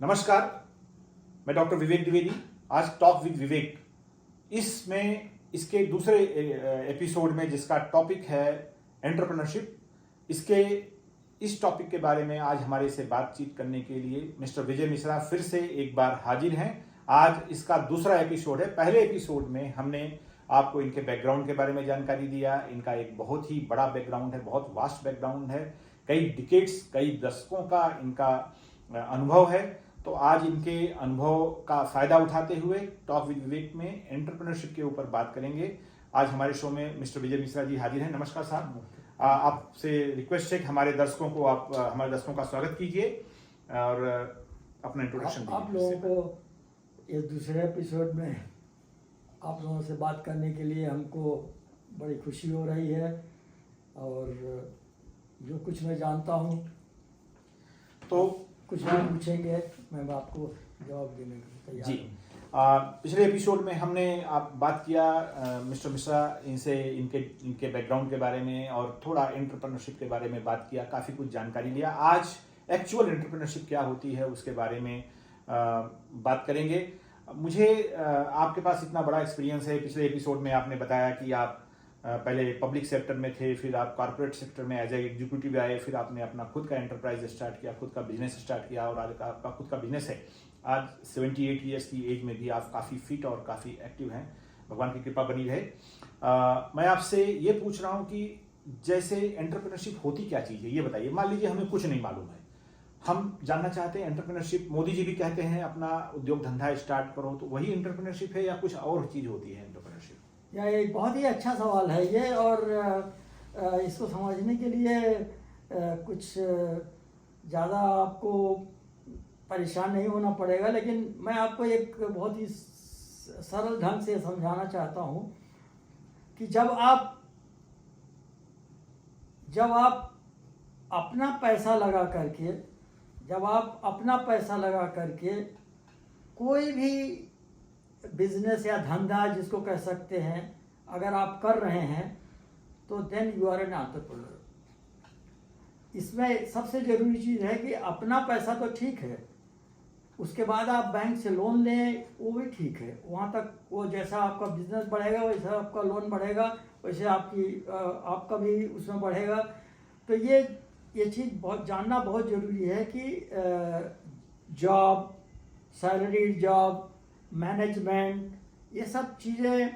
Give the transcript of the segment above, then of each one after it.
नमस्कार, मैं डॉक्टर विवेक द्विवेदी। आज टॉक विद विवेक इसके दूसरे एपिसोड में जिसका टॉपिक है एंटरप्रेन्योरशिप, इस टॉपिक के बारे में आज हमारे से बातचीत करने के लिए मिस्टर विजय मिश्रा फिर से एक बार हाजिर हैं। आज इसका दूसरा एपिसोड है। पहले एपिसोड में हमने आपको इनके बैकग्राउंड के बारे में जानकारी दिया। इनका एक बहुत ही बड़ा बैकग्राउंड है, बहुत वास्ट बैकग्राउंड है, कई डिकेड्स, कई दशकों का इनका अनुभव है। तो आज इनके अनुभव का फायदा उठाते हुए टॉक विद विवेक में एंटरप्रेन्योरशिप के ऊपर बात करेंगे। आज हमारे शो में मिस्टर विजय मिश्रा जी हाजिर हैं। नमस्कार साहब। आपसे रिक्वेस्ट है कि हमारे दर्शकों का स्वागत कीजिए और अपना इंट्रोडक्शन दीजिए। आप लोगों को इस दूसरे एपिसोड में आप लोगों से बात करने के लिए हमको बड़ी खुशी हो रही है और जो कुछ मैं जानता हूँ तो कुछ आप पूछेंगे, मैं आपको जवाब देने के लिए तैयार जी। हूँ। पिछले एपिसोड में हमने बात किया मिस्टर मिश्रा इनसे इनके बैकग्राउंड के बारे में और थोड़ा एंटरप्रेन्योरशिप के बारे में बात किया, काफ़ी कुछ जानकारी लिया। आज एक्चुअल एंटरप्रेन्योरशिप क्या होती है उसके बारे में बात करेंगे। मुझे आपके पास इतना बड़ा एक्सपीरियंस है। पिछले एपिसोड में आपने बताया कि आप पहले पब्लिक सेक्टर में थे, फिर आप कॉर्पोरेट सेक्टर में एज ए एग्जीक्यूटिव आए, फिर आपने अपना खुद का एंटरप्राइज स्टार्ट किया, खुद का बिजनेस स्टार्ट किया और आज आपका खुद का बिजनेस है। आज 78 ईयर्स की एज में भी आप काफ़ी फिट और काफ़ी एक्टिव हैं। भगवान की कृपा बनी रहे। मैं आपसे ये पूछ रहा हूँ कि जैसे एंटरप्रेन्योरशिप होती क्या चीज़ है, ये बताइए। मान लीजिए हमें कुछ नहीं मालूम है, हम जानना चाहते हैं एंटरप्रेन्योरशिप। मोदी जी भी कहते हैं अपना उद्योग धंधा स्टार्ट करो, तो वही एंटरप्रेन्योरशिप है या कुछ और चीज़ होती है एंटरप्रेन्योरशिप? यह एक बहुत ही अच्छा सवाल है ये, और इसको समझने के लिए कुछ ज़्यादा आपको परेशान नहीं होना पड़ेगा, लेकिन मैं आपको एक बहुत ही सरल ढंग से समझाना चाहता हूँ कि जब आप अपना पैसा लगा करके कोई भी बिजनेस या धंधा जिसको कह सकते हैं अगर आप कर रहे हैं तो then you are an entrepreneur. इसमें सबसे ज़रूरी चीज़ है कि अपना पैसा तो ठीक है, उसके बाद आप बैंक से लोन लें वो भी ठीक है। वहाँ तक वो जैसा आपका बिजनेस बढ़ेगा वैसा आपका लोन बढ़ेगा, वैसे आपका भी उसमें बढ़ेगा। तो ये चीज़ जानना बहुत ज़रूरी है कि जॉब, सैलरी जॉब, मैनेजमेंट, ये सब चीज़ें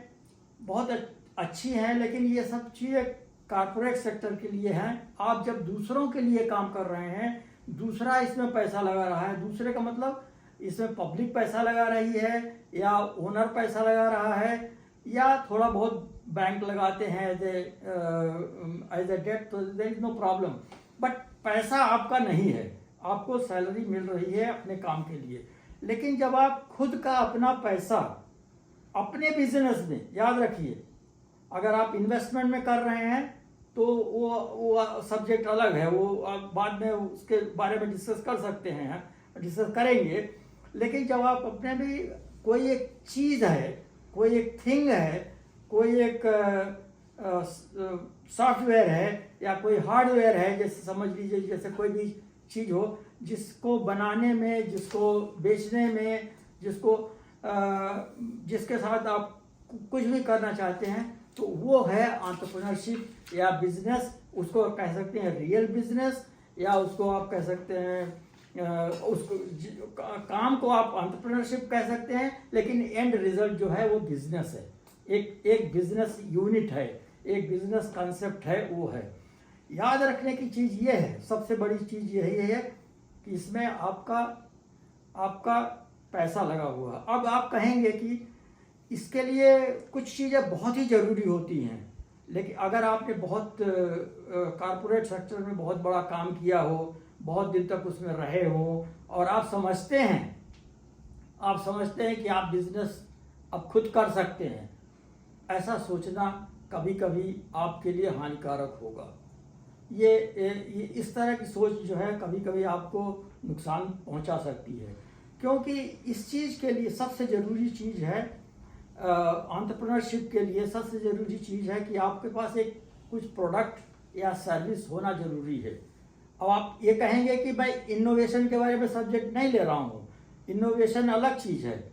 बहुत अच्छी हैं, लेकिन ये सब चीज़ें कॉर्पोरेट सेक्टर के लिए हैं। आप जब दूसरों के लिए काम कर रहे हैं, दूसरा इसमें पैसा लगा रहा है, दूसरे का मतलब इसमें पब्लिक पैसा लगा रही है या ओनर पैसा लगा रहा है या थोड़ा बहुत बैंक लगाते हैं एज ए डेट, तो there is no problem. But पैसा आपका नहीं है, आपको सैलरी मिल रही है अपने काम के लिए। लेकिन जब आप खुद का अपना पैसा अपने बिजनेस में, याद रखिए अगर आप इन्वेस्टमेंट में कर रहे हैं तो वो सब्जेक्ट अलग है, वो आप बाद में उसके बारे में डिस्कस कर सकते हैं, डिस्कस करेंगे। लेकिन जब आप अपने भी कोई एक चीज़ है, कोई एक थिंग है, कोई एक सॉफ्टवेयर है या कोई हार्डवेयर है, जैसे समझ लीजिए जैसे कोई भी चीज़ हो जिसको बनाने में, जिसको बेचने में, जिसके साथ आप कुछ भी करना चाहते हैं, तो वो है एंटरप्रेन्योरशिप या बिजनेस। उसको कह सकते हैं रियल बिजनेस, या उसको आप कह सकते हैं उसको काम को आप एंटरप्रेन्योरशिप कह सकते हैं, लेकिन एंड रिजल्ट जो है वो बिजनेस है। एक बिजनेस यूनिट है, एक बिजनेस कॉन्सेप्ट है, वो है। याद रखने की चीज़ ये है, सबसे बड़ी चीज़ यही है कि इसमें आपका पैसा लगा हुआ। अब आप कहेंगे कि इसके लिए कुछ चीज़ें बहुत ही ज़रूरी होती हैं, लेकिन अगर आपने बहुत कॉर्पोरेट सेक्टर में बहुत बड़ा काम किया हो, बहुत दिन तक उसमें रहे हो और आप समझते हैं कि आप बिजनेस अब खुद कर सकते हैं, ऐसा सोचना कभी कभी आपके लिए हानिकारक होगा। ये इस तरह की सोच जो है कभी कभी आपको नुकसान पहुंचा सकती है, क्योंकि इस चीज़ के लिए सबसे ज़रूरी चीज़ है, एंटरप्रेन्योरशिप के लिए सबसे ज़रूरी चीज़ है कि आपके पास एक कुछ प्रोडक्ट या सर्विस होना ज़रूरी है। अब आप ये कहेंगे कि भाई इनोवेशन के बारे में सब्जेक्ट नहीं ले रहा हूँ, इनोवेशन अलग चीज़ है।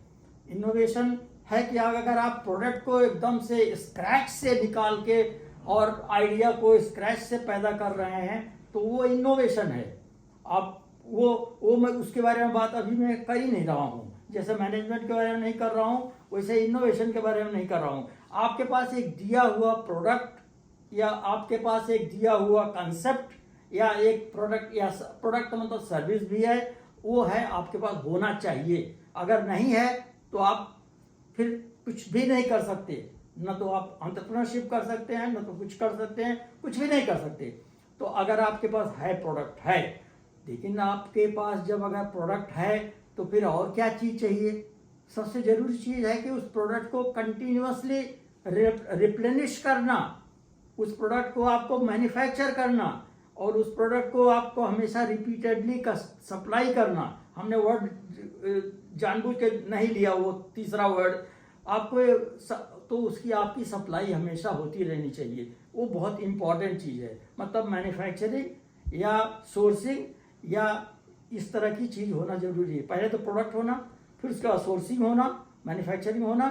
इनोवेशन है कि अगर आप प्रोडक्ट को एकदम से स्क्रैच से निकाल के और आइडिया को स्क्रैच से पैदा कर रहे हैं तो वो इनोवेशन है। आप वो मैं उसके बारे में बात अभी मैं कर ही नहीं रहा हूँ। जैसे मैनेजमेंट के बारे में नहीं कर रहा हूँ, वैसे इनोवेशन के बारे में नहीं कर रहा हूँ। आपके पास एक दिया हुआ प्रोडक्ट या आपके पास एक दिया हुआ कंसेप्ट या एक प्रोडक्ट या प्रोडक्ट मतलब सर्विस भी है, वो है आपके पास होना चाहिए। अगर नहीं है तो आप फिर कुछ भी नहीं कर सकते। न तो आप एंटरप्रेन्योरशिप कर सकते हैं, न तो कुछ कर सकते हैं, कुछ भी नहीं कर सकते। तो अगर आपके पास है प्रोडक्ट है, लेकिन आपके पास जब अगर प्रोडक्ट है तो फिर और क्या चीज़ चाहिए? सबसे ज़रूरी चीज़ है कि उस प्रोडक्ट को कंटिन्यूअसली रिप्लेनिश करना, उस प्रोडक्ट को आपको मैन्युफैक्चर करना और उस प्रोडक्ट को आपको हमेशा रिपीटेडली सप्लाई करना। हमने वर्ड जानबूझ के नहीं लिया वो तीसरा वर्ड, आपको तो उसकी आपकी सप्लाई हमेशा होती रहनी चाहिए। वो बहुत इंपॉर्टेंट चीज़ है। मतलब मैन्युफैक्चरिंग या सोर्सिंग या इस तरह की चीज़ होना जरूरी है। पहले तो प्रोडक्ट होना, फिर उसके बाद सोर्सिंग होना, मैन्युफैक्चरिंग होना,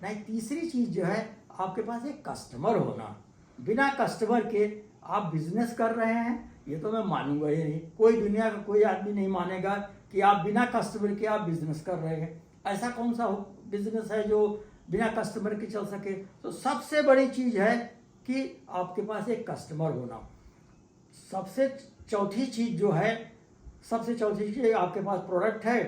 नहीं तीसरी चीज़ जो है आपके पास एक कस्टमर होना। बिना कस्टमर के आप बिजनेस कर रहे हैं ये तो मैं मानूंगा ही नहीं। कोई दुनिया का कोई आदमी नहीं मानेगा कि आप बिना कस्टमर के आप बिजनेस कर रहे हैं। ऐसा कौन सा बिजनेस है जो बिना कस्टमर के चल सके? तो सबसे बड़ी चीज़ है कि आपके पास एक कस्टमर होना। सबसे चौथी चीज़ जो है, सबसे चौथी चीज़ आपके पास प्रोडक्ट है,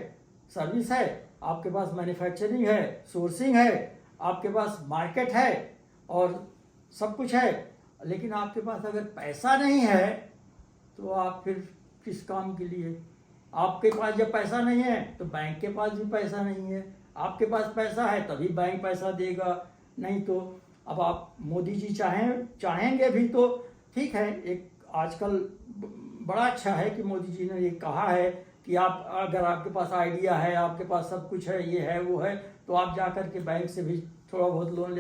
सर्विस है, आपके पास मैन्युफैक्चरिंग है, सोर्सिंग है, आपके पास मार्केट है और सब कुछ है। लेकिन आपके पास अगर पैसा नहीं है तो आप फिर किस काम के लिए? आपके पास जब पैसा नहीं है तो बैंक के पास भी पैसा नहीं है। आपके पास पैसा है तभी बैंक पैसा देगा, नहीं तो अब आप मोदी जी चाहेंगे भी तो ठीक है। एक आजकल बड़ा अच्छा है कि मोदी जी ने ये कहा है कि आप अगर आपके पास आइडिया है, आपके पास सब कुछ है, ये है वो है, तो आप जाकर के बैंक से भी थोड़ा बहुत लोन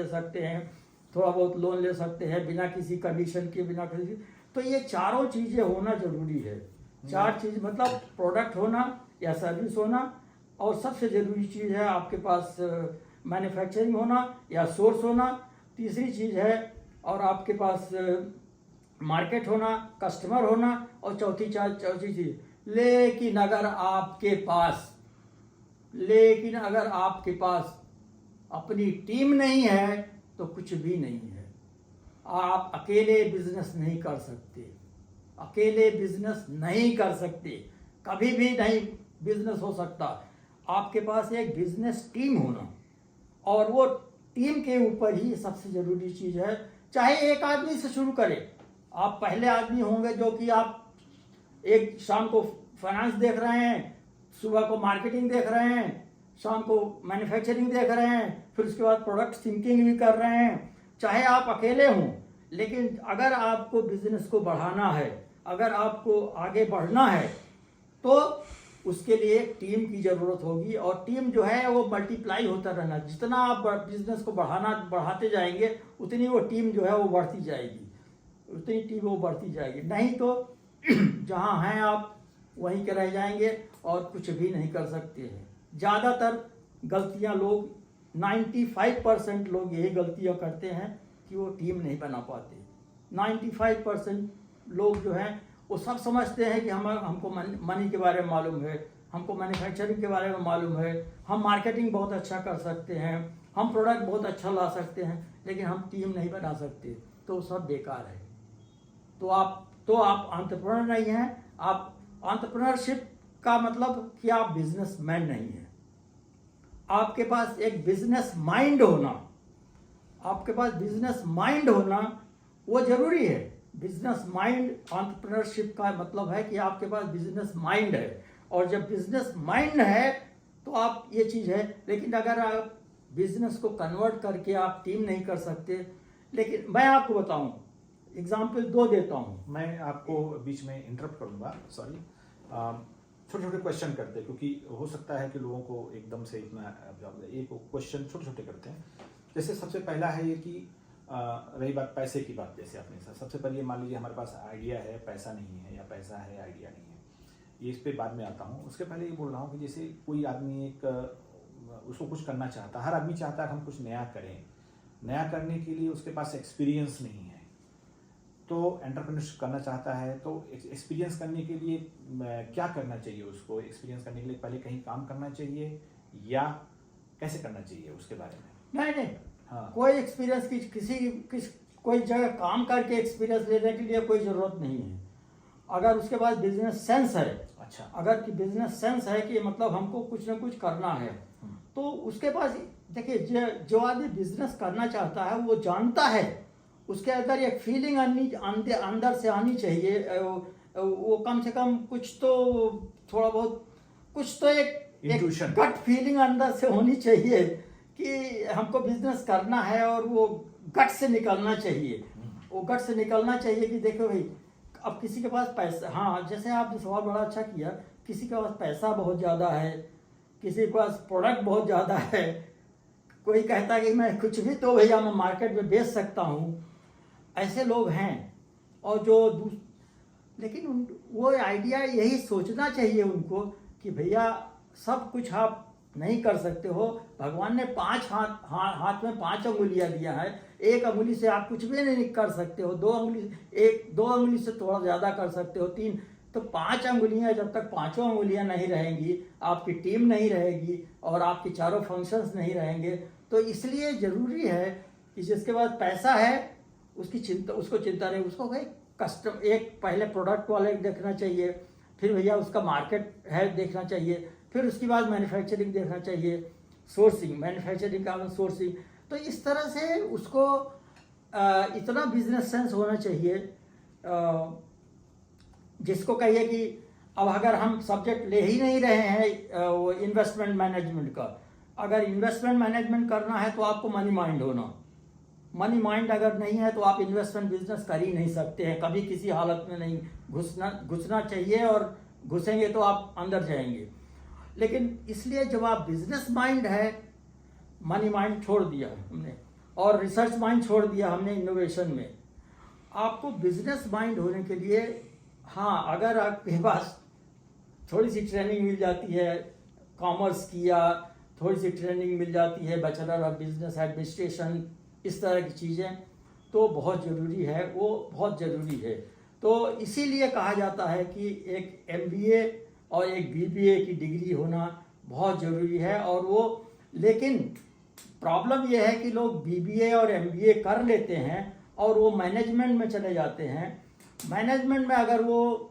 ले सकते हैं, बिना किसी कंडीशन के, बिना किसी। तो ये चारों चीज़ें होना जरूरी है। चार चीज़ मतलब प्रोडक्ट होना या सर्विस होना, और सबसे ज़रूरी चीज़ है आपके पास मैन्युफैक्चरिंग होना या सोर्स होना, तीसरी चीज़ है और आपके पास मार्केट होना, कस्टमर होना, और चौथी चीज़ लेकिन अगर आपके पास अपनी टीम नहीं है तो कुछ भी नहीं है। आप अकेले बिजनेस नहीं कर सकते, कभी भी नहीं बिजनेस हो सकता। आपके पास एक बिजनेस टीम होना, और वो टीम के ऊपर ही सबसे जरूरी चीज़ है। चाहे एक आदमी से शुरू करें, आप पहले आदमी होंगे जो कि आप एक शाम को फाइनेंस देख रहे हैं, सुबह को मार्केटिंग देख रहे हैं, शाम को मैन्युफैक्चरिंग देख रहे हैं, फिर उसके बाद प्रोडक्ट थिंकिंग भी कर रहे हैं। चाहे आप अकेले हों, लेकिन अगर आपको बिजनेस को बढ़ाना है, अगर आपको आगे बढ़ना है तो उसके लिए एक टीम की ज़रूरत होगी। और टीम जो है वो मल्टीप्लाई होता रहना। जितना आप बिजनेस को बढ़ाते जाएंगे उतनी वो टीम जो है वो बढ़ती जाएगी, नहीं तो जहाँ हैं आप वहीं के रह जाएंगे और कुछ भी नहीं कर सकते हैं। ज़्यादातर गलतियाँ 95% लोग यही गलतियाँ करते हैं कि वो टीम नहीं बना पाते। 95% लोग जो हैं वो सब समझते हैं कि हमको मनी के बारे में मालूम है, हमको मैन्युफैक्चरिंग के बारे में मालूम है, हम मार्केटिंग बहुत अच्छा कर सकते हैं, हम प्रोडक्ट बहुत अच्छा ला सकते हैं, लेकिन हम टीम नहीं बना सकते, तो सब बेकार है। तो आप एंटरप्रेन्योर नहीं हैं। आप एंटरप्रेन्योरशिप का मतलब कि आप बिजनेसमैन नहीं हैं। आपके पास एक बिजनेस माइंड होना, वो जरूरी है। बिजनेस माइंड, एंटरप्रेन्योरशिप का मतलब है कि आपके पास बिजनेस माइंड है, और जब बिजनेस माइंड है तो आप ये चीज़ है। लेकिन अगर आप बिजनेस को कन्वर्ट करके आप टीम नहीं कर सकते। लेकिन मैं आपको बताऊं, एग्जाम्पल 2 देता हूं। मैं आपको बीच में इंटरप्ट करूंगा, सॉरी। छोटे छोटे क्वेश्चन करते हैं, क्योंकि हो सकता है कि लोगों को एकदम से इतना एक क्वेश्चन छोटे छोटे करते हैं। जैसे सबसे पहला है ये कि रही बात पैसे की बात, जैसे आपने सबसे पहले मान लीजिए हमारे पास आइडिया है, पैसा नहीं है, या पैसा है आइडिया नहीं है। ये इस पे बाद में आता हूँ। उसके पहले ये बोल रहा हूँ कि जैसे कोई आदमी उसको कुछ करना चाहता है, हर आदमी चाहता है कि हम कुछ नया करें। नया करने के लिए उसके पास एक्सपीरियंस नहीं है, तो एंटरप्रेन्योरशिप करना चाहता है, तो एक्सपीरियंस करने के लिए क्या करना चाहिए उसको? एक्सपीरियंस करने के लिए पहले कहीं काम करना चाहिए या कैसे करना चाहिए, उसके बारे में? नहीं, हाँ। कोई एक्सपीरियंस कोई जगह काम करके एक्सपीरियंस लेने के लिए कोई ज़रूरत नहीं है। अगर उसके पास बिजनेस सेंस है, अच्छा, अगर कि बिजनेस सेंस है कि मतलब हमको कुछ ना कुछ करना है, तो उसके पास देखिए जो आदमी बिजनेस करना चाहता है वो जानता है, उसके अंदर एक फीलिंग अंदर से आनी चाहिए। वो कम से कम कुछ तो थोड़ा बहुत कुछ तो एक Intuition. गट फीलिंग अंदर से होनी चाहिए कि हमको बिजनेस करना है, और वो गट से निकलना चाहिए। वो गट से निकलना चाहिए कि देखो भाई, अब किसी के पास पैसा, हाँ जैसे आपने सवाल बड़ा अच्छा किया, किसी के पास पैसा बहुत ज़्यादा है, किसी के पास प्रोडक्ट बहुत ज़्यादा है, कोई कहता है कि मैं कुछ भी तो भैया मैं मार्केट में बेच सकता हूँ, ऐसे लोग हैं। और लेकिन वो आइडिया यही सोचना चाहिए उनको कि भैया सब कुछ आप नहीं कर सकते हो। भगवान ने 5 हाथ में 5 अंगुलियां दिया है, एक अंगुली से आप कुछ भी नहीं कर सकते हो, 2 अंगुली से थोड़ा ज़्यादा कर सकते हो, 3, तो 5 अंगुलियां, जब तक 5 अंगुलियां नहीं रहेंगी, आपकी टीम नहीं रहेगी और आपके चारों फंक्शंस नहीं रहेंगे। तो इसलिए ज़रूरी है कि जिसके पास पैसा है उसको चिंता नहीं, उसको भाई एक पहले प्रोडक्ट वाले देखना चाहिए, फिर भैया उसका मार्केट है देखना चाहिए, फिर उसके बाद मैन्युफैक्चरिंग देखना चाहिए, सोर्सिंग, मैन्युफैक्चरिंग का सोर्सिंग। तो इस तरह से उसको इतना बिजनेस सेंस होना चाहिए, जिसको कहिए कि अब अगर हम सब्जेक्ट ले ही नहीं रहे हैं वो इन्वेस्टमेंट मैनेजमेंट का, अगर इन्वेस्टमेंट मैनेजमेंट करना है तो आपको मनी माइंड होना, मनी माइंड अगर नहीं है तो आप इन्वेस्टमेंट बिजनेस कर ही नहीं सकते हैं, कभी किसी हालत में नहीं घुसना चाहिए, और घुसेंगे तो आप अंदर जाएंगे। लेकिन इसलिए जब आप बिजनेस माइंड है, मनी माइंड छोड़ दिया हमने और रिसर्च माइंड छोड़ दिया हमने इनोवेशन में, आपको बिजनेस माइंड होने के लिए, हाँ अगर आपके पास थोड़ी सी ट्रेनिंग मिल जाती है कॉमर्स की, या थोड़ी सी ट्रेनिंग मिल जाती है बैचलर ऑफ बिजनेस एडमिनिस्ट्रेशन, इस तरह की चीज़ें, तो बहुत ज़रूरी है, वो बहुत ज़रूरी है। तो इसीलिए कहा जाता है कि एक MBA और एक BBA की डिग्री होना बहुत ज़रूरी है। और वो, लेकिन प्रॉब्लम ये है कि लोग BBA और MBA कर लेते हैं और वो मैनेजमेंट में चले जाते हैं। मैनेजमेंट में अगर वो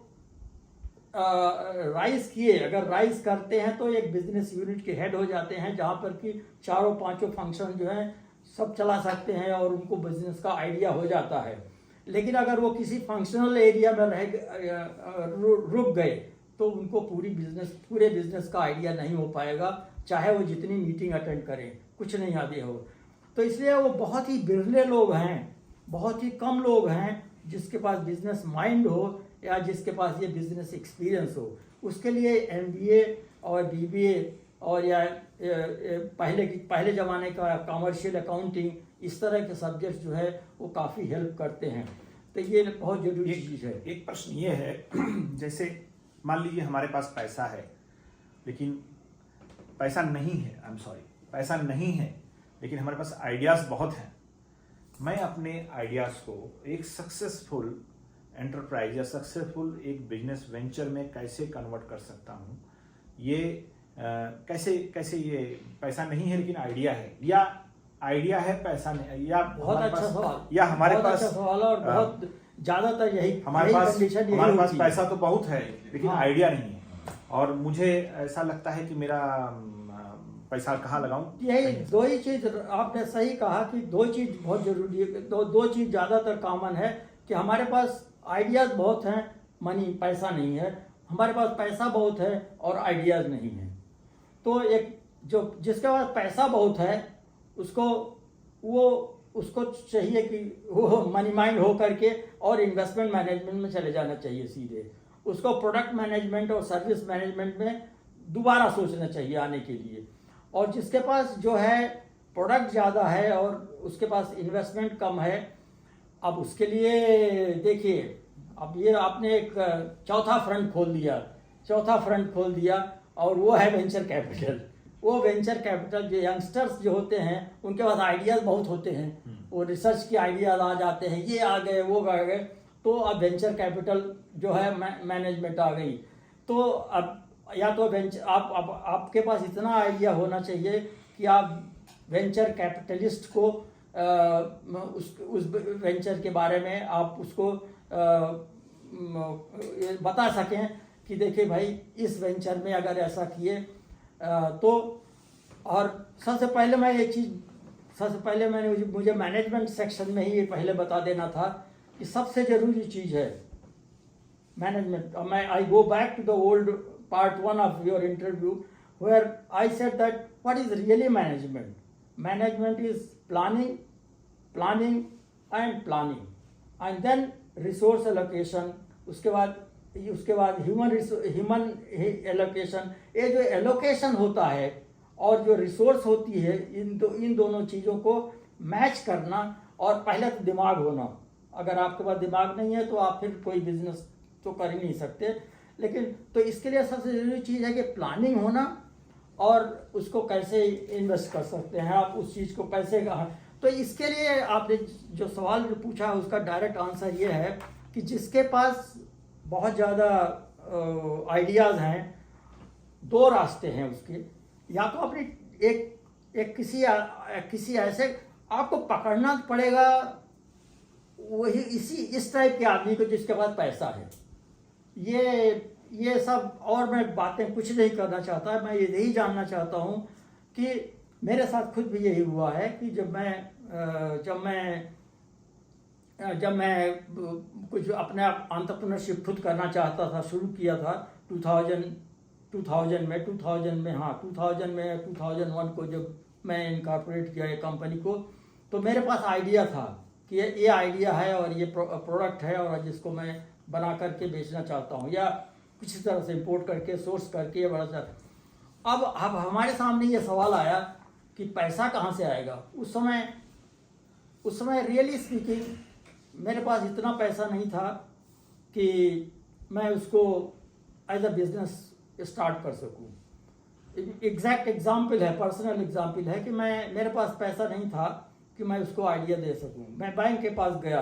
अगर राइज करते हैं तो एक बिजनेस यूनिट के हेड हो जाते हैं, जहाँ पर कि 4-5 फंक्शन जो हैं सब चला सकते हैं और उनको बिजनेस का आइडिया हो जाता है। लेकिन अगर वो किसी फंक्शनल एरिया में रुक गए तो उनको पूरे बिजनेस का आइडिया नहीं हो पाएगा, चाहे वो जितनी मीटिंग अटेंड करें, कुछ नहीं आइडिया हो। तो इसलिए वो बहुत ही बिरले लोग हैं, बहुत ही कम लोग हैं जिसके पास बिजनेस माइंड हो या जिसके पास ये बिजनेस एक्सपीरियंस हो। उसके लिए MBA और BBA और या पहले ज़माने का कॉमर्शियल अकाउंटिंग, इस तरह के सब्जेक्ट जो है वो काफ़ी हेल्प करते हैं। तो ये बहुत ज़रूरी चीज़ है। एक प्रश्न ये है जैसे मान लीजिए हमारे पास पैसा है, लेकिन पैसा नहीं है, लेकिन हमारे पास आइडियाज़ बहुत हैं। मैं अपने आइडियाज़ को एक सक्सेसफुल एंटरप्राइज या सक्सेसफुल एक बिजनेस वेंचर में कैसे कन्वर्ट कर सकता हूँ? ये कैसे ये पैसा नहीं है लेकिन आइडिया है, या आइडिया है पैसा नहीं, या बहुत अच्छा सवाल, या हमारे पास अच्छा सवाल, और बहुत ज्यादातर यही हमारे पास पैसा तो बहुत है लेकिन हाँ। आइडिया नहीं है, और मुझे ऐसा लगता है कि मेरा पैसा कहाँ लगाऊं? यही 2 ही चीज आपने सही कहा कि 2 चीज बहुत जरूरी है। दो चीज ज्यादातर कॉमन है कि हमारे पास आइडियाज बहुत हैं, पैसा नहीं है। हमारे पास पैसा बहुत है और आइडियाज नहीं है। तो जिसके पास पैसा बहुत है उसको चाहिए कि वो मनी माइंड हो करके और इन्वेस्टमेंट मैनेजमेंट में चले जाना चाहिए सीधे। उसको प्रोडक्ट मैनेजमेंट और सर्विस मैनेजमेंट में दोबारा सोचना चाहिए आने के लिए। और जिसके पास जो है प्रोडक्ट ज़्यादा है और उसके पास इन्वेस्टमेंट कम है, अब उसके लिए देखिए, अब ये आपने एक चौथा फ्रंट खोल दिया चौथा फ्रंट खोल दिया, और वो है वेंचर कैपिटल। वो वेंचर कैपिटल जो यंगस्टर्स जो होते हैं उनके पास आइडियाज़ बहुत होते हैं, वो रिसर्च के आइडियाज़ आ जाते हैं, ये आ गए वो आ गए, तो अब वेंचर कैपिटल जो है मैनेजमेंट आ गई। तो अब या तो वेंचर आपके पास इतना आइडिया होना चाहिए कि आप वेंचर कैपिटलिस्ट को उस वेंचर के बारे में आप उसको बता सकें कि देखिए भाई इस वेंचर में अगर ऐसा किए तो। और सबसे पहले मुझे मैनेजमेंट सेक्शन में ही ये पहले बता देना था कि सबसे ज़रूरी चीज़ है management. I go back to the old part 1 of your interview where I said that what is really management? Management is planning and then resource allocation, उसके बाद human allocation। ये जो allocation होता है और जो resource होती है, इन दोनों चीज़ों को मैच करना, और पहले तो दिमाग होना। अगर आपके पास दिमाग नहीं है तो आप फिर कोई बिजनेस तो कर ही नहीं सकते। लेकिन तो इसके लिए सबसे ज़रूरी चीज़ है कि प्लानिंग होना, और उसको कैसे इन्वेस्ट कर सकते हैं आप उस चीज़ को कैसे। तो इसके लिए आपने जो सवाल जो पूछा उसका डायरेक्ट आंसर ये है कि जिसके पास बहुत ज़्यादा आइडियाज़ हैं, दो रास्ते हैं उसके। या तो अपनी एक किसी ऐसे आपको पकड़ना पड़ेगा वही इस टाइप के आदमी को जिसके पास पैसा है। ये सब, और मैं बातें कुछ नहीं करना चाहता, मैं ये यही जानना चाहता हूँ कि मेरे साथ खुद भी यही हुआ है कि जब मैं कुछ अपने एंटरप्रेन्योरशिप खुद करना चाहता था, शुरू किया था 2000 में 2001 को जब मैं इनकॉर्पोरेट किया ये कंपनी को, तो मेरे पास आइडिया था कि ये आइडिया है और ये प्रोडक्ट है और जिसको मैं बना करके बेचना चाहता हूँ, या कुछ इस तरह से इंपोर्ट करके सोर्स करके बड़ा चाहता। अब हमारे सामने ये सवाल आया कि पैसा कहाँ से आएगा। उस समय रियली स्पीकिंग मेरे पास इतना पैसा नहीं था कि मैं उसको एज अ बिजनेस स्टार्ट कर सकूं। एग्जैक्ट एग्जाम्पल है, पर्सनल एग्जाम्पल है कि मेरे पास पैसा नहीं था कि मैं उसको आइडिया दे सकूं। मैं बैंक के पास गया,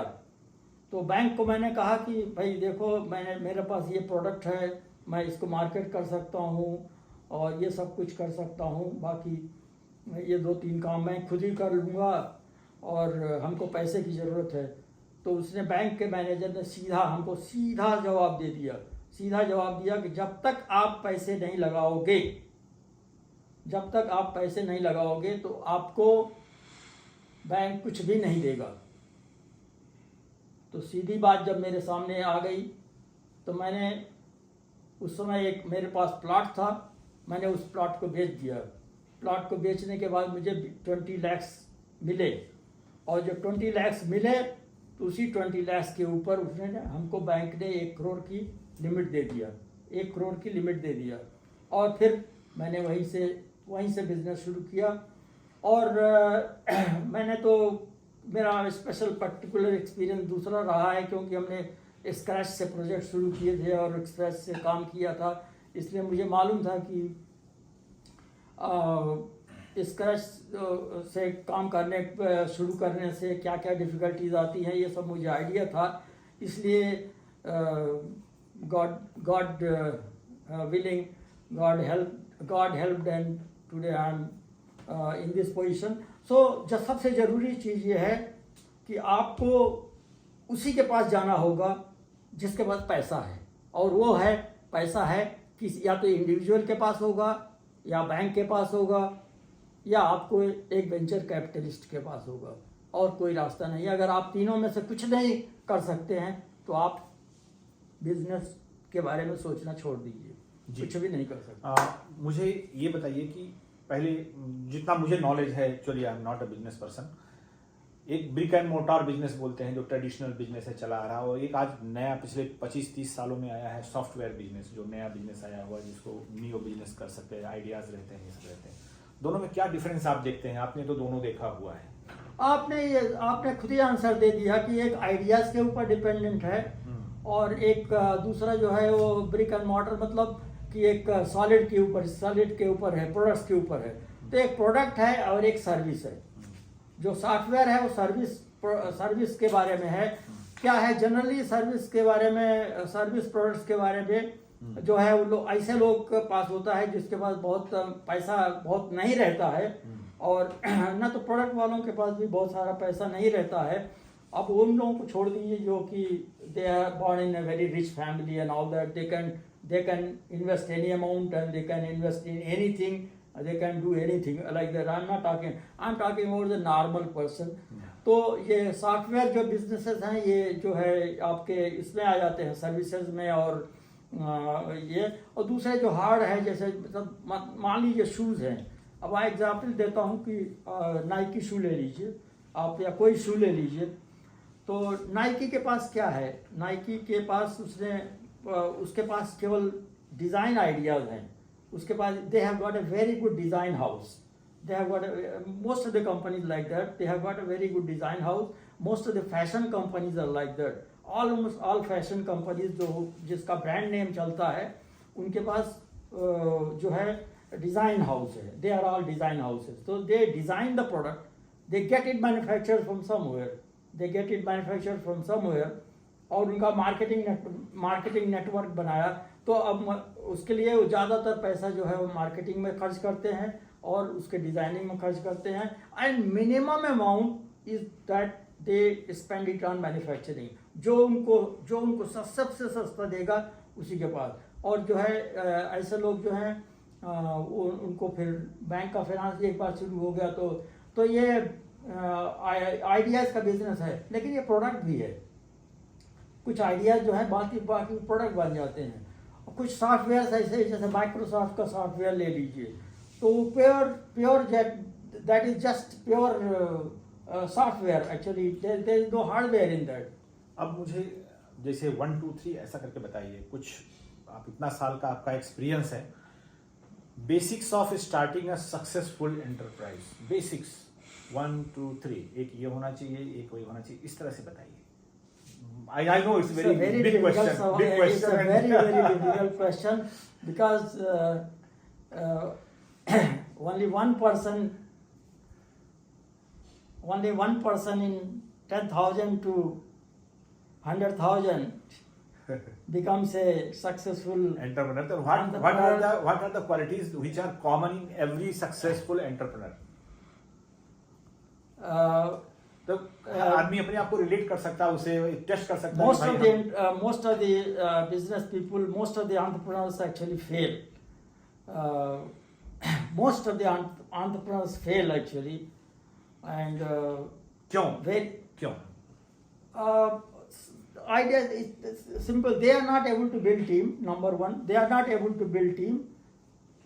तो बैंक को मैंने कहा कि भाई देखो मेरे पास ये प्रोडक्ट है, मैं इसको मार्केट कर सकता हूँ और ये सब कुछ कर सकता हूँ, बाकी ये 2-3 काम मैं खुद ही कर लूँगा और हमको पैसे की ज़रूरत है। तो उसने, बैंक के मैनेजर ने हमको सीधा जवाब दिया कि जब तक आप पैसे नहीं लगाओगे तो आपको बैंक कुछ भी नहीं देगा। तो सीधी बात जब मेरे सामने आ गई तो मैंने उस समय मेरे पास प्लॉट था, मैंने उस प्लॉट को बेच दिया। प्लॉट को बेचने के बाद मुझे 20 लाख मिले, और जब 20 लाख मिले तो उसी 20 लाख के ऊपर हमको बैंक ने 1 करोड़ की लिमिट दे दिया। और फिर मैंने वहीं से बिजनेस शुरू किया। और मैंने तो मेरा स्पेशल पर्टिकुलर एक्सपीरियंस दूसरा रहा है, क्योंकि हमने स्क्रैच से प्रोजेक्ट शुरू किए थे और स्क्रैच से काम किया था, इसलिए मुझे मालूम था कि स्क्रैच से काम शुरू करने से क्या क्या डिफ़िकल्टीज आती हैं, ये सब मुझे आइडिया था। इसलिए God willing, God helped and today I am in this position. So सबसे ज़रूरी चीज़ ये है कि आपको उसी के पास जाना होगा जिसके पास पैसा है, और वो पैसा है कि या तो इंडिविजुअल के पास होगा, या बैंक के पास होगा, या आपको एक वेंचर कैपिटलिस्ट के पास होगा, और कोई रास्ता नहीं। अगर आप तीनों में से कुछ नहीं कर सकते हैं तो आप बिजनेस के बारे में सोचना छोड़ दीजिए, कुछ भी नहीं कर सकते। मुझे ये बताइए कि पहले जितना मुझे नॉलेज है, actually I am not a business person, एक ब्रिक एंड मोटार बिजनेस बोलते हैं जो ट्रेडिशनल बिजनेस है चला आ रहा है, और एक आज नया पिछले 25-30 सालों में आया है सॉफ्टवेयर बिजनेस, जो नया बिजनेस आया हुआ है जिसको नियो बिजनेस कर सकते हैं, आइडियाज रहते हैं, ये सब रहते हैं। दोनों में क्या डिफरेंस आप देखते हैं? आपने तो दोनों देखा हुआ है। आपने खुद ही आंसर दे दिया कि एक आइडियाज के ऊपर डिपेंडेंट है, और एक दूसरा जो है वो ब्रिक एंड मॉर्टर, मतलब कि एक सॉलिड के ऊपर है, प्रोडक्ट्स के ऊपर है। तो एक प्रोडक्ट है और एक सर्विस है। जो सॉफ्टवेयर है वो सर्विस के बारे में है। क्या है, जनरली सर्विस के बारे में, सर्विस प्रोडक्ट्स के बारे में जो है वो लोग, ऐसे लोग के पास होता है जिसके पास बहुत पैसा बहुत नहीं रहता है, और न तो प्रोडक्ट वालों के पास भी बहुत सारा पैसा नहीं रहता है। अब उन लोगों को छोड़ दीजिए जो कि they are born in a very rich family and all that, they can invest any amount and they can invest in anything, they can do anything like that. I'm talking about the normal person. तो ये software जो businesses हैं, ये जो है आपके इसमें आ जाते हैं, सर्विसेज में, और ये, और दूसरे जो हार्ड है, जैसे मतलब मान लीजिए शूज़ हैं। अब मैं एग्जाम्पल देता हूँ कि नाइकी शू ले लीजिए आप, या कोई शू ले लीजिए। तो नाइकी के पास क्या है, नाइकी के पास उसके पास केवल डिज़ाइन आइडियाज़ हैं। उसके पास they have got a very good design house, they have got most of the companies like that, they have got a very good design house. Most of the fashion companies are like that. Almost all fashion companies जो जिसका brand name चलता है, उनके पास जो है design house है। They are all design houses. तो they design the product, they get it manufactured from somewhere, और उनका मार्केटिंग नेटवर्क बनाया। तो अब उसके लिए वो ज़्यादातर पैसा जो है वो मार्केटिंग में खर्च करते हैं और उसके डिज़ाइनिंग में खर्च करते हैं। And minimum amount is that they spend it on manufacturing. जो उनको सबसे सस्ता देगा उसी के पास। और जो है ऐसे लोग जो हैं उनको फिर बैंक का फाइनेंस एक बार शुरू हो गया तो ये आइडियाज़ का बिजनेस है, लेकिन ये प्रोडक्ट भी है। कुछ आइडियाज़ जो है बाकी प्रोडक्ट बन जाते हैं। कुछ सॉफ्टवेयर ऐसे, जैसे माइक्रोसॉफ्ट का सॉफ्टवेयर ले लीजिए, तो pure that is just pure software, actually there is no hardware in that. अब मुझे जैसे 1 2 3 ऐसा करके बताइए कुछ, आप इतना साल का आपका एक्सपीरियंस है, basics of starting a successful enterprise, basics 1 2 3, एक ये होना चाहिए, एक वही होना चाहिए, इस तरह से बताइए। I know it's very big question. It's a very difficult question because only one person in 10,000 to 100,000 becomes a successful entrepreneur. So what are the qualities which are common in every successful entrepreneur? तो आदमी अपने आप को relate कर सकता है, उसे test कर सकता है। Most of the business people, most of the entrepreneurs actually fail. Most of the entrepreneurs fail actually, and क्यों? Idea is simple. They are not able to build team. Number one, they are not able to build team.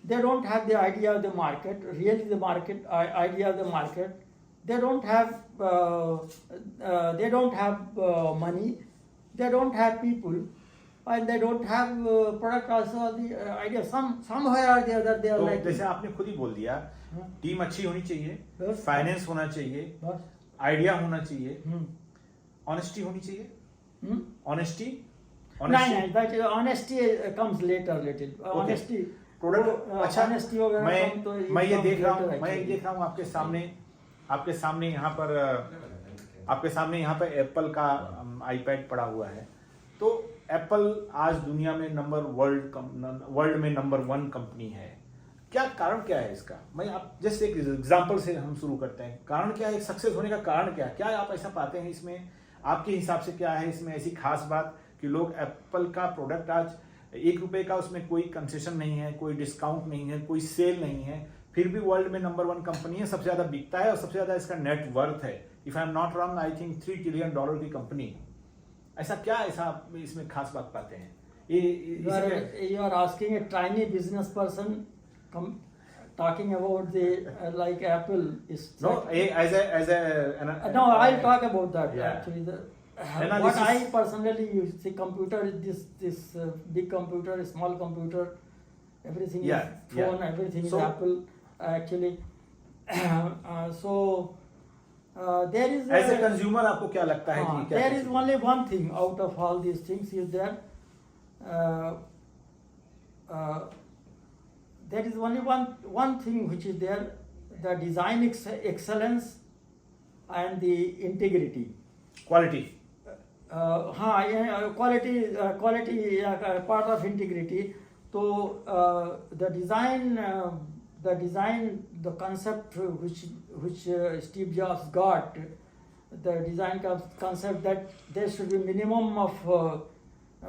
They don't have the idea of the market, really the market idea of the market. They don't have money, they don't have people, and they don't have product also. The idea somewhere or the other they are like. जैसे आपने खुद ही बोल दिया, team अच्छी होनी चाहिए, बस, finance होना चाहिए, बस, आइडिया होना चाहिए, ऑनेस्टी होनी चाहिए, ऑनेस्टी। नहीं, that honesty comes later little. Honesty, product अच्छा। honesty वगैरह मैं ये देख रहा हूँ आपके सामने यहाँ पर एप्पल का आईपैड पड़ा हुआ है। तो एप्पल आज दुनिया में वर्ल्ड में नंबर 1 कंपनी है। क्या कारण क्या है इसका? मैं आप जैसे एक एग्जांपल से हम शुरू करते हैं। कारण क्या है, सक्सेस होने का कारण क्या है? क्या आप ऐसा पाते हैं इसमें? आपके हिसाब से क्या है इसमें ऐसी खास बात कि लोग एप्पल का प्रोडक्ट आज ₹1 का, उसमें कोई कंसेशन नहीं है, कोई डिस्काउंट नहीं है, कोई सेल नहीं है, फिर भी वर्ल्ड में नंबर 1 कंपनी है, सबसे ज्यादा बिकता है और सबसे ज्यादा इसका नेट वर्थ है। If I am not wrong, I think $3 trillion की कंपनी। ऐसा क्या आप इसमें खास बात पाते हैं? You are asking a tiny business person talking about the like Apple is. No, as a no, I'll talk about that yeah. actually. Analysis. What I personally use, the computer is this big computer, small computer, everything is phone, everything is Apple actually. There is as a consumer आपको क्या लगता है कि क्या? There is only one thing out of all these things is that there is only one thing which is there: the design excellence and the integrity. Quality हाँ, ये quality part of integrity. So the design, the concept which Steve Jobs got, the design concept that there should be minimum of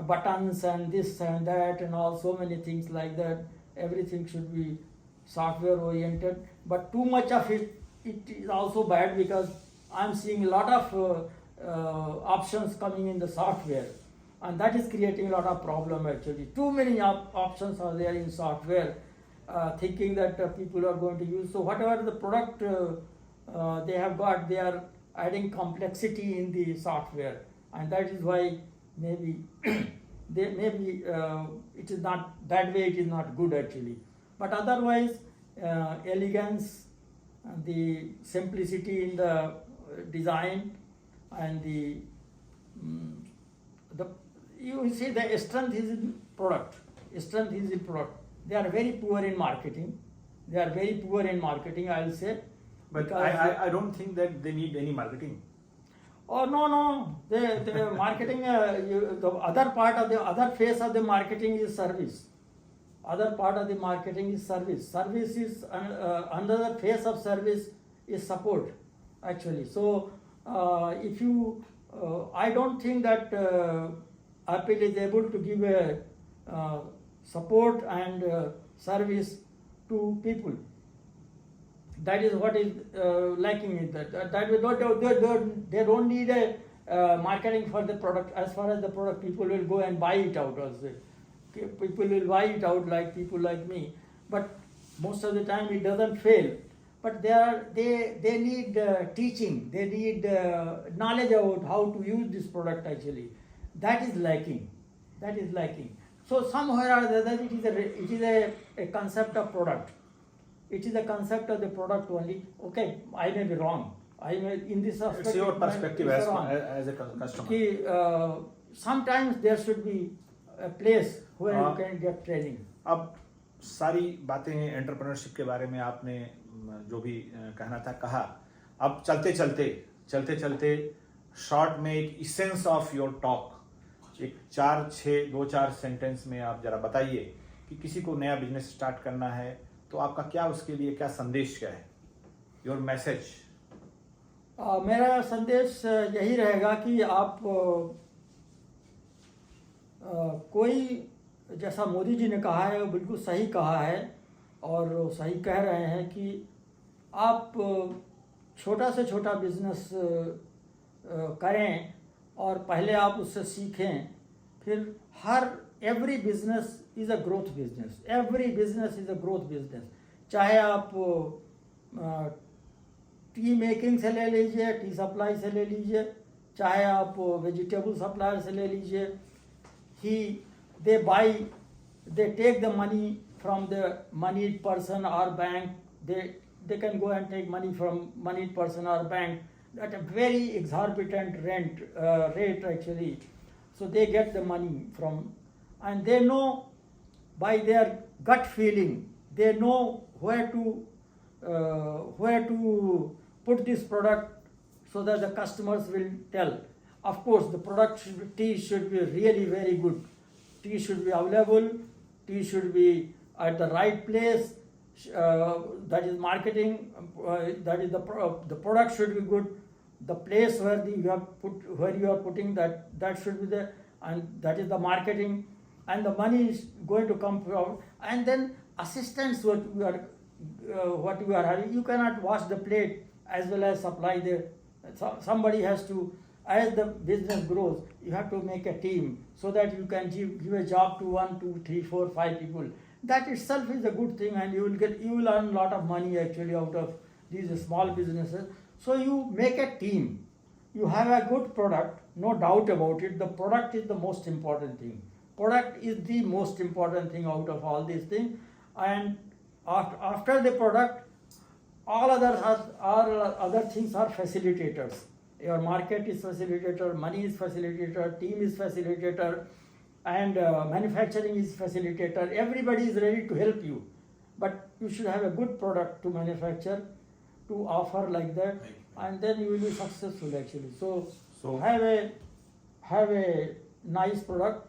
buttons and this and that and all, so many things like that. Everything should be software oriented, but too much of it is also bad, because I'm seeing a lot of options coming in the software, and that is creating a lot of problem actually. Too many options are there in software, thinking that people are going to use. So whatever the product they have got, they are adding complexity in the software, and that is why maybe it is not that way. It is not good actually, but otherwise elegance, the simplicity in the design, and the you see the strength is in product. Strength is in product. They are very poor in marketing. I'll say. But I don't think that they need any marketing. Oh no, the marketing. The other part of the other phase of the marketing is service. Service is another phase of service is support actually. So if you, I don't think that Apple is able to give a support and service to people. That is what is lacking in that. They don't need a marketing for the product. As far as the product, people will go and buy it out also. People will buy it out, like people like me. But most of the time it doesn't fail. But they need teaching. They need knowledge about how to use this product actually. That is lacking. So somewhere or the other, it is a concept of product. It is a concept of the product only. Okay, I may be wrong. I may in this aspect. It's your perspective as a customer. Sometimes there should be a place where you can get training. अब सारी बातें entrepreneurship के बारे में आपने जो भी कहना था कहा. अब चलते चलते शॉर्ट में एक इसेंस ऑफ योर टॉक, एक 2-4 सेंटेंस में आप जरा बताइए कि किसी को नया बिजनेस स्टार्ट करना है तो आपका क्या, उसके लिए क्या संदेश क्या है, योर मैसेज? मेरा संदेश यही रहेगा कि आप कोई, जैसा मोदी जी ने कहा है वो बिल्कुल सही कहा है, और सही कह रहे हैं कि आप छोटा से छोटा बिजनेस करें और पहले आप उससे सीखें, फिर every business is a growth business. चाहे आप टी मेकिंग से ले लीजिए, टी सप्लाई से ले लीजिए, चाहे आप वेजिटेबल सप्लायर से ले लीजिए. They take the money from the moneyed person or bank. They can go and take money from moneyed person or bank at a very exorbitant rate actually. So they get the money from, and they know by their gut feeling, they know where to put this product so that the customers will tell. Of course, the tea should be really very good. Tea should be available. Tea should be at the right place. That is marketing. That is the product should be good. The place where you are putting that should be there, and that is the marketing. And the money is going to come from. And then assistance what you are having. You cannot wash the plate as well as supply the. Somebody has to. As the business grows, you have to make a team so that you can give a job to 1, 2, 3, 4, 5 people. That itself is a good thing, and you will earn a lot of money actually out of these small businesses. So you make a team. You have a good product, no doubt about it. The product is the most important thing. Product is the most important thing out of all these things. And after the product, all other things are facilitators. Your market is facilitator, money is facilitator, team is facilitator, and manufacturing is facilitator. Everybody is ready to help you, but you should have a good product to manufacture, to offer like that, and then you will be successful actually. So have a nice product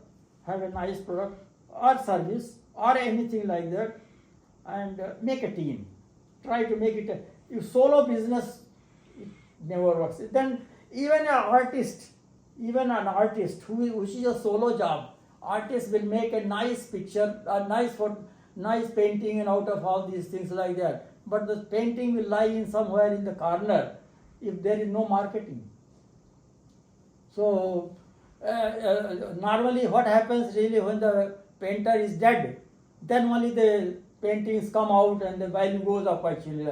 or service or anything like that, and make a team. Try to make it if solo business, it never works. Then even an artist which is a solo job, artist will make a nice picture, a nice painting, and out of all these things like that. But the painting will lie in somewhere in the corner if there is no marketing. So normally what happens really when the painter is dead, then only the paintings come out and the value goes up actually.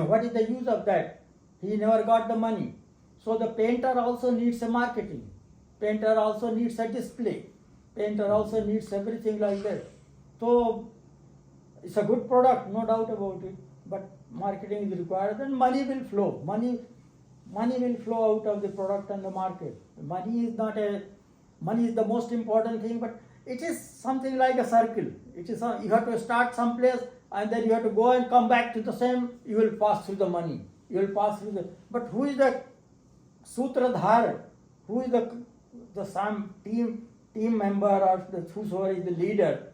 What is the use of that? He never got the money. So the painter also needs a marketing. Painter also needs a display. Painter also needs everything like that. So it's a good product, no doubt about it. But marketing is required, and money will flow. Money will flow out of the product and the market. Money is the most important thing, but it is something like a circle. It is you have to start someplace, and then you have to go and come back to the same. You will pass through the money. You will pass through the. But who is the Sutradhar? Who is the some team member, or whosoever is the leader?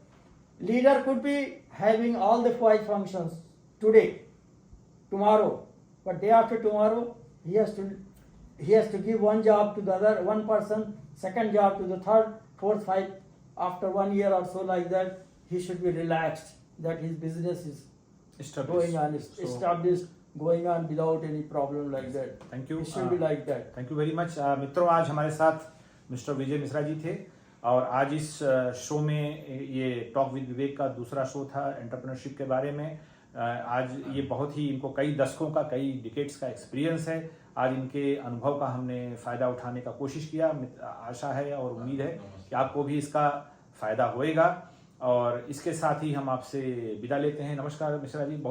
Leader could be having all the 5 functions today, tomorrow, but day after tomorrow he has to give one job to the other, one person, second job to the third, fourth, 5. After 1 year or so like that, he should be relaxed that his business is established. established, going on without any problem like that. Thank you. It should be like that. Thank you very much मित्रों, आज हमारे साथ mister Vijay Mishra ji थे, और आज इस show में ये टॉक विद विवेक का दूसरा शो था एंटरप्रेन्योरशिप के बारे में। आज ये बहुत ही इनको कई दशकों का, कई डिकेड्स का एक्सपीरियंस है। आज इनके अनुभव का हमने फ़ायदा उठाने का कोशिश किया। आशा है और उम्मीद है कि आपको भी इसका फ़ायदा होएगा, और इसके साथ ही हम आपसे विदा लेते हैं। नमस्कार मिश्रा जी। बहुत